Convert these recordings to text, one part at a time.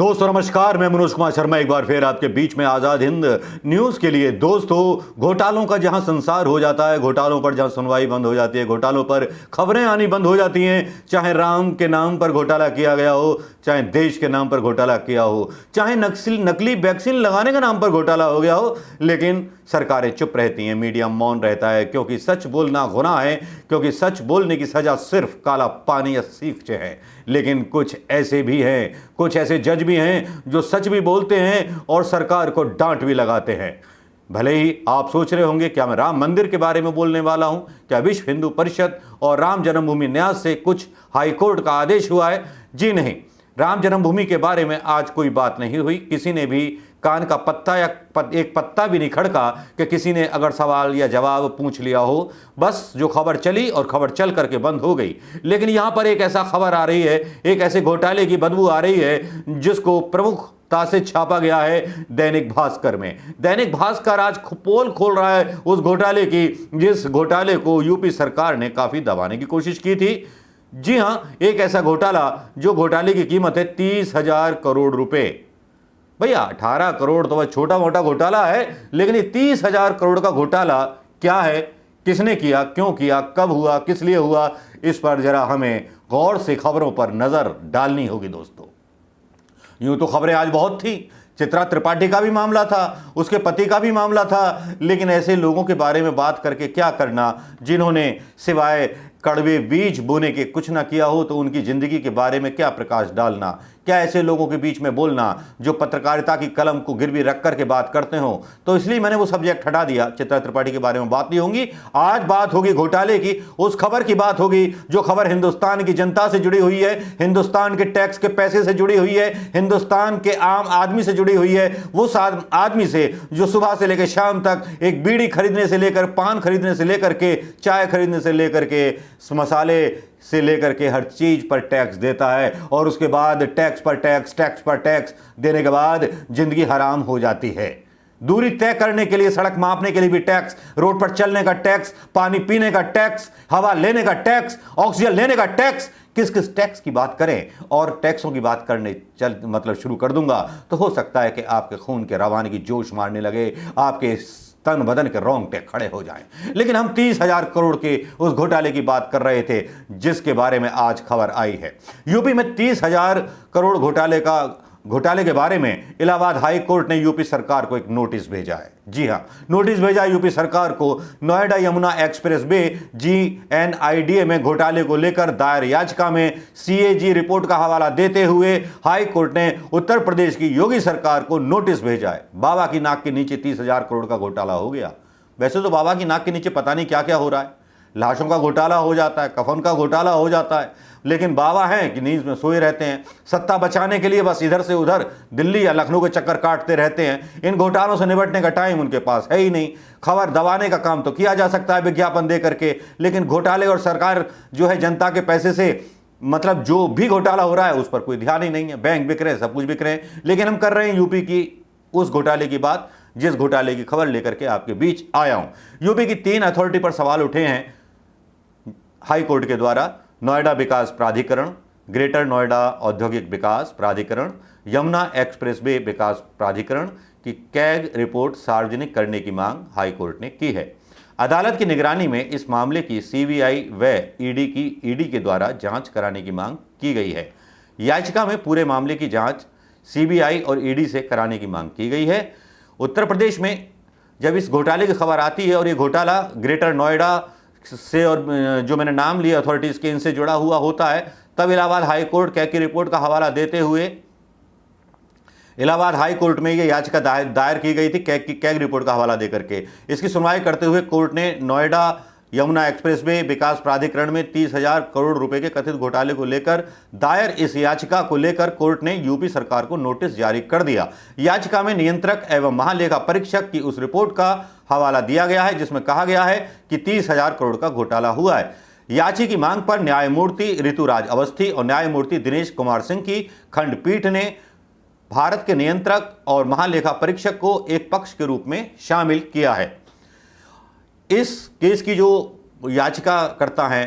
दोस्तों नमस्कार, मैं मनोज कुमार शर्मा एक बार फिर आपके बीच में आज़ाद हिंद न्यूज़ के लिए। दोस्तों, घोटालों का जहां संसार हो जाता है, घोटालों पर जहां सुनवाई बंद हो जाती है, घोटालों पर खबरें आनी बंद हो जाती हैं, चाहे राम के नाम पर घोटाला किया गया हो, चाहे देश के नाम पर घोटाला किया हो, चाहे नकली वैक्सीन लगाने के नाम पर घोटाला हो गया हो, लेकिन सरकारें चुप रहती हैं, मीडिया मौन रहता है, क्योंकि सच बोलना गुनाह है, क्योंकि सच बोलने की सजा सिर्फ काला पानी या सीख है। लेकिन कुछ ऐसे भी हैं, कुछ ऐसे जज भी हैं जो सच भी बोलते हैं और सरकार को डांट भी लगाते हैं। भले ही आप सोच रहे होंगे क्या मैं राम मंदिर के बारे में बोलने वाला हूं, क्या विश्व हिंदू परिषद और राम जन्मभूमि न्यास से कुछ हाईकोर्ट का आदेश हुआ है? जी नहीं, राम जन्मभूमि के बारे में आज कोई बात नहीं हुई। किसी ने भी कान का पत्ता या एक पत्ता भी नहीं खड़का कि किसी ने अगर सवाल या जवाब पूछ लिया हो। बस जो खबर चली और खबर चल करके बंद हो गई। लेकिन यहाँ पर एक ऐसा खबर आ रही है, एक ऐसे घोटाले की बदबू आ रही है जिसको प्रमुखता से छापा गया है दैनिक भास्कर में। दैनिक भास्कर आज पोल खोल रहा है उस घोटाले की, जिस घोटाले को यूपी सरकार ने काफी दबाने की कोशिश की थी। जी हां, एक ऐसा घोटाला जो घोटाले की कीमत है 30,000 करोड़ रुपए। भैया 18 करोड़ तो वह छोटा मोटा घोटाला है, लेकिन ये 30,000 करोड़ का घोटाला क्या है, किसने किया, क्यों किया, कब हुआ, किस लिए हुआ, इस पर जरा हमें गौर से खबरों पर नजर डालनी होगी। दोस्तों, यूं तो खबरें आज बहुत थी। चित्रा त्रिपाठी का भी मामला था, उसके पति का भी मामला था, लेकिन ऐसे लोगों के बारे में बात करके क्या करना जिन्होंने सिवाय कड़वे बीज बोने के कुछ ना किया हो, तो उनकी जिंदगी के बारे में क्या प्रकाश डालना, क्या ऐसे लोगों के बीच में बोलना जो पत्रकारिता की कलम को गिरवी रख करके बात करते हो। तो इसलिए मैंने वो सब्जेक्ट हटा दिया। चित्रा त्रिपाठी के बारे में बात नहीं होगी, आज बात होगी घोटाले की, उस खबर की बात होगी जो खबर हिंदुस्तान की जनता से जुड़ी हुई है, हिंदुस्तान के टैक्स के पैसे से जुड़ी हुई है, हिंदुस्तान के आम आदमी से जुड़ी हुई है, वो आदमी से जो सुबह से लेकर शाम तक एक बीड़ी खरीदने से लेकर, पान खरीदने से लेकर के, चाय खरीदने से लेकर के, मसाले से लेकर के हर चीज पर टैक्स देता है, और उसके बाद टैक्स पर टैक्स, टैक्स पर टैक्स देने के बाद जिंदगी हराम हो जाती है। दूरी तय करने के लिए, सड़क मापने के लिए भी टैक्स, रोड पर चलने का टैक्स, पानी पीने का टैक्स, हवा लेने का टैक्स, ऑक्सीजन लेने का टैक्स। किस किस टैक्स की बात करें और टैक्सों की बात करने शुरू कर दूंगा तो हो सकता है कि आपके खून के रवाने की जोश मारने लगे, आपके तन बदन के रोंगटे खड़े हो जाएं। लेकिन हम 30,000 करोड़ के उस घोटाले की बात कर रहे थे जिसके बारे में आज खबर आई है। यूपी में 30,000 करोड़ घोटाले के बारे में इलाहाबाद हाई कोर्ट ने यूपी सरकार को एक नोटिस भेजा है। जी हां, नोटिस भेजा है यूपी सरकार को Noida Yamuna express way GNIDA में घोटाले को लेकर दायर याचिका में CAG रिपोर्ट का हवाला देते हुए हाई कोर्ट ने उत्तर प्रदेश की योगी सरकार को नोटिस भेजा है। बाबा की नाक के नीचे 30,000 करोड़ का घोटाला हो गया। वैसे तो बाबा की नाक के नीचे पता नहीं क्या क्या हो रहा है, लाशों का घोटाला हो जाता है, कफन का घोटाला हो जाता है, लेकिन बाबा हैं कि नींद में सोए रहते हैं। सत्ता बचाने के लिए बस इधर से उधर दिल्ली या लखनऊ के चक्कर काटते रहते हैं। इन घोटालों से निपटने का टाइम उनके पास है ही नहीं। खबर दबाने का काम तो किया जा सकता है विज्ञापन दे करके, लेकिन घोटाले और सरकार जो है जनता के पैसे से जो भी घोटाला हो रहा है उस पर कोई ध्यान ही नहीं है। बैंक बिक रहे, सब कुछ बिक रहे हैं। लेकिन हम कर रहे हैं यूपी की उस घोटाले की बात जिस घोटाले की खबर लेकर के आपके बीच आया हूं। यूपी की 3 अथॉरिटी पर सवाल उठे हैं हाई कोर्ट के द्वारा। नोएडा विकास प्राधिकरण, ग्रेटर नोएडा औद्योगिक विकास प्राधिकरण, यमुना एक्सप्रेसवे विकास प्राधिकरण की कैग रिपोर्ट सार्वजनिक करने की मांग हाई कोर्ट ने की है। अदालत की निगरानी में इस मामले की CBI व ईडी के द्वारा जांच कराने की मांग की गई है। याचिका में पूरे मामले की जांच CBI और ईडी से कराने की मांग की गई है। उत्तर प्रदेश में जब इस घोटाले की खबर आती है और ये घोटाला ग्रेटर नोएडा से और जो मैंने नाम लिए अथॉरिटीज के, इनसे जुड़ा हुआ होता है, तब इलाहाबाद हाई कोर्ट कैग की रिपोर्ट का हवाला देते हुए इलाहाबाद हाई कोर्ट में यह याचिका दायर की गई थी कैग रिपोर्ट का हवाला देकर के। इसकी सुनवाई करते हुए कोर्ट ने नोएडा यमुना एक्सप्रेसवे विकास प्राधिकरण में 30,000 करोड़ रुपए के कथित घोटाले को लेकर दायर इस याचिका को लेकर कोर्ट ने यूपी सरकार को नोटिस जारी कर दिया। याचिका में नियंत्रक एवं महालेखा परीक्षक की उस रिपोर्ट का हवाला दिया गया है जिसमें कहा गया है कि 30,000 करोड़ का घोटाला हुआ है। याची की मांग पर न्यायमूर्ति ऋतुराज अवस्थी और न्यायमूर्ति दिनेश कुमार सिंह की खंडपीठ ने भारत के नियंत्रक और महालेखा परीक्षक को एक पक्ष के रूप में शामिल किया है। इस केस की जो याचिका करता हैं,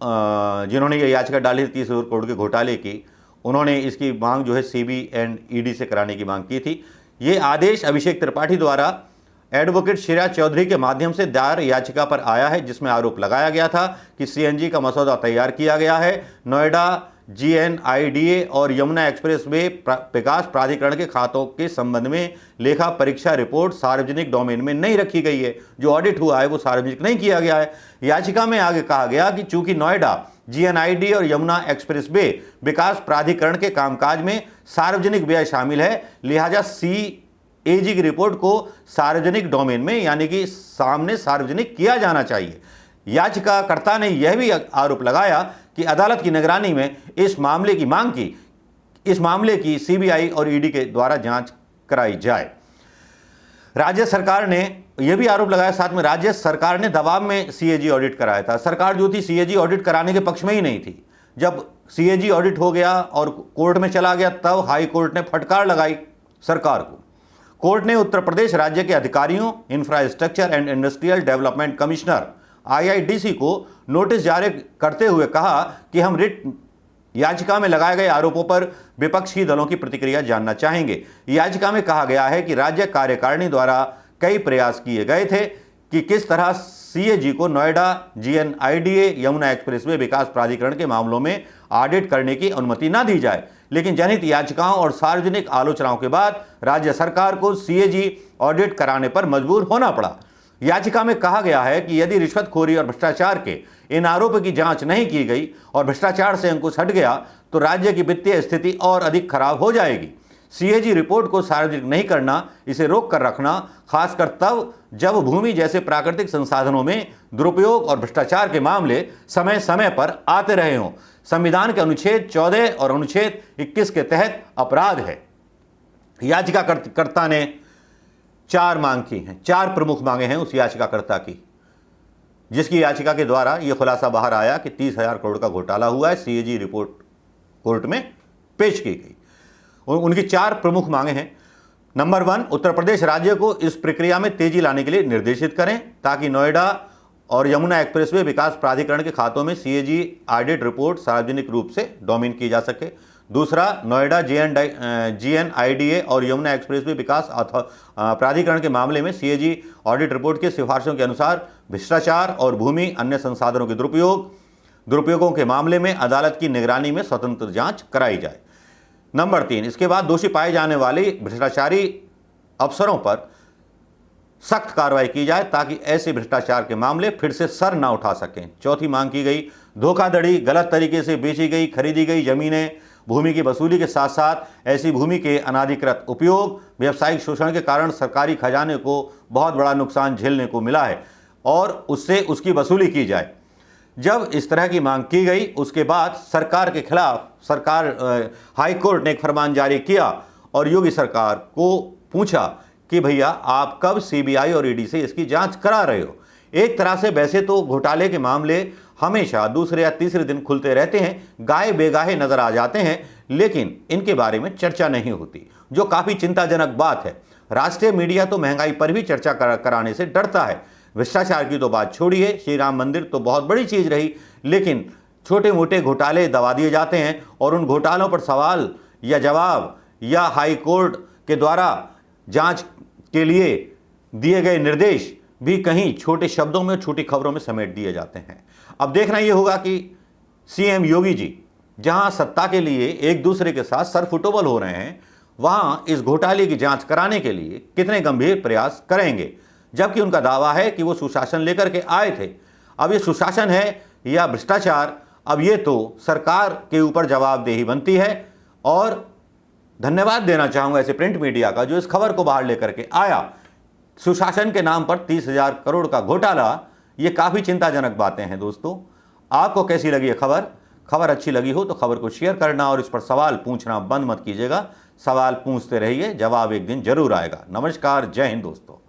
जिन्होंने ये याचिका डाली 30,000 करोड़ के घोटाले की, उन्होंने इसकी मांग जो है सीबी एंड ईडी से कराने की मांग की थी। ये आदेश अभिषेक त्रिपाठी द्वारा एडवोकेट श्रेया चौधरी के माध्यम से दायर याचिका पर आया है, जिसमें आरोप लगाया गया था कि सीएनजी का मसौदा तैयार किया गया है। नोएडा जीएनआईडीए और यमुना एक्सप्रेसवे विकास प्राधिकरण के खातों के संबंध में लेखा परीक्षा रिपोर्ट सार्वजनिक डोमेन में नहीं रखी गई है। जो ऑडिट हुआ है वो सार्वजनिक नहीं किया गया है। याचिका में आगे कहा गया कि चूंकि नोएडा जीएनआईडी और यमुना एक्सप्रेसवे विकास प्राधिकरण के कामकाज में सार्वजनिक व्यय शामिल है, लिहाजा सीएजी की रिपोर्ट को सार्वजनिक डोमेन में यानी कि सामने सार्वजनिक किया जाना चाहिए। याचिकाकर्ता ने यह भी आरोप लगाया कि अदालत की निगरानी में इस मामले की मांग की, इस मामले की सीबीआई और ईडी के द्वारा जांच कराई जाए। राज्य सरकार ने यह भी आरोप लगाया साथ में राज्य सरकार ने दबाव में सीएजी ऑडिट कराया था। सरकार जो थी सीएजी ऑडिट कराने के पक्ष में ही नहीं थी। जब सीएजी ऑडिट हो गया और कोर्ट में चला गया तब हाई कोर्ट ने फटकार लगाई सरकार को। कोर्ट ने उत्तर प्रदेश राज्य के अधिकारियों, infrastructure and industrial development commissioner IIDC को नोटिस जारी करते हुए कहा कि हम रिट याचिका में लगाए गए आरोपों पर विपक्षी दलों की प्रतिक्रिया जानना चाहेंगे। याचिका में कहा गया है कि राज्य कार्यकारिणी द्वारा कई प्रयास किए गए थे कि किस तरह सीएजी को नोएडा जीएनआईडीए यमुना एक्सप्रेसवे विकास प्राधिकरण के मामलों में ऑडिट करने की अनुमति न दी जाए, लेकिन जनहित याचिकाओं और सार्वजनिक आलोचनाओं के बाद राज्य सरकार को सीएजी ऑडिट कराने पर मजबूर होना पड़ा। याचिका में कहा गया है कि यदि रिश्वतखोरी और भ्रष्टाचार के इन आरोपों की जांच नहीं की गई और भ्रष्टाचार से अंकुश हट गया तो राज्य की वित्तीय स्थिति और अधिक खराब हो जाएगी। सीएजी रिपोर्ट को सार्वजनिक नहीं करना, इसे रोक कर रखना, खासकर तब जब भूमि जैसे प्राकृतिक संसाधनों में दुरुपयोग और भ्रष्टाचार के मामले समय समय पर आते रहे हों, संविधान के अनुच्छेद 14 और अनुच्छेद 21 के तहत अपराध है। याचिकाकर्ता ने 4 मांग की हैं, 4 प्रमुख मांगे हैं उस याचिकाकर्ता की, जिसकी याचिका के द्वारा यह खुलासा बाहर आया कि 30,000 करोड़ का घोटाला हुआ है। सीएजी रिपोर्ट कोर्ट में पेश की गई। उनकी 4 प्रमुख मांगे हैं। नंबर 1, उत्तर प्रदेश राज्य को इस प्रक्रिया में तेजी लाने के लिए निर्देशित करें ताकि नोएडा और यमुना एक्सप्रेसवे विकास प्राधिकरण के खातों में सीएजी ऑडिट रिपोर्ट सार्वजनिक रूप से डोमेन की जा सके। दूसरा, नोएडा जीएनआईडीए और यमुना एक्सप्रेसवे विकास प्राधिकरण के मामले में सीएजी ऑडिट रिपोर्ट की सिफारिशों के अनुसार भ्रष्टाचार और भूमि अन्य संसाधनों के दुरुपयोगों के मामले में अदालत की निगरानी में स्वतंत्र जांच कराई जाए। नंबर 3, इसके बाद दोषी पाए जाने वाले भ्रष्टाचारी अफसरों पर सख्त कार्रवाई की जाए ताकि ऐसे भ्रष्टाचार के मामले फिर से सर ना उठा सकें। चौथी मांग की गई, धोखाधड़ी, गलत तरीके से बेची गई खरीदी गई जमीनें, भूमि की वसूली के साथ साथ ऐसी भूमि के अनाधिकृत उपयोग, व्यावसायिक शोषण के कारण सरकारी खजाने को बहुत बड़ा नुकसान झेलने को मिला है और उससे उसकी वसूली की जाए। जब इस तरह की मांग की गई उसके बाद सरकार के खिलाफ हाई कोर्ट ने एक फरमान जारी किया और योगी सरकार को पूछा कि भैया आप कब सीबीआई और ईडी से इसकी जांच करा रहे हो। एक तरह से वैसे तो घोटाले के मामले हमेशा दूसरे या तीसरे दिन खुलते रहते हैं, गाये बेगाहे नजर आ जाते हैं, लेकिन इनके बारे में चर्चा नहीं होती, जो काफ़ी चिंताजनक बात है। राष्ट्रीय मीडिया तो महंगाई पर भी चर्चा कराने से डरता है। भ्रष्टाचार की तो बात छोड़िए, श्री राम मंदिर तो बहुत बड़ी चीज़ रही, लेकिन छोटे मोटे घोटाले दबा दिए जाते हैं और उन घोटालों पर सवाल या जवाब या हाई कोर्ट के द्वारा जांच के लिए दिए गए निर्देश भी कहीं छोटे शब्दों में, छोटी खबरों में समेट दिए जाते हैं। अब देखना यह होगा कि सीएम योगी जी जहां सत्ता के लिए एक दूसरे के साथ सरफुटबल हो रहे हैं, वहां इस घोटाले की जांच कराने के लिए कितने गंभीर प्रयास करेंगे, जबकि उनका दावा है कि वो सुशासन लेकर के आए थे। अब ये सुशासन है या भ्रष्टाचार, अब ये तो सरकार के ऊपर जवाबदेही बनती है। और धन्यवाद देना चाहूँगा ऐसे प्रिंट मीडिया का जो इस खबर को बाहर लेकर के आया। सुशासन के नाम पर 30,000 करोड़ का घोटाला, ये काफ़ी चिंताजनक बातें हैं। दोस्तों, आपको कैसी लगी ये खबर अच्छी लगी हो तो खबर को शेयर करना और इस पर सवाल पूछना बंद मत कीजिएगा। सवाल पूछते रहिए, जवाब एक दिन जरूर आएगा। नमस्कार, जय हिंद दोस्तों।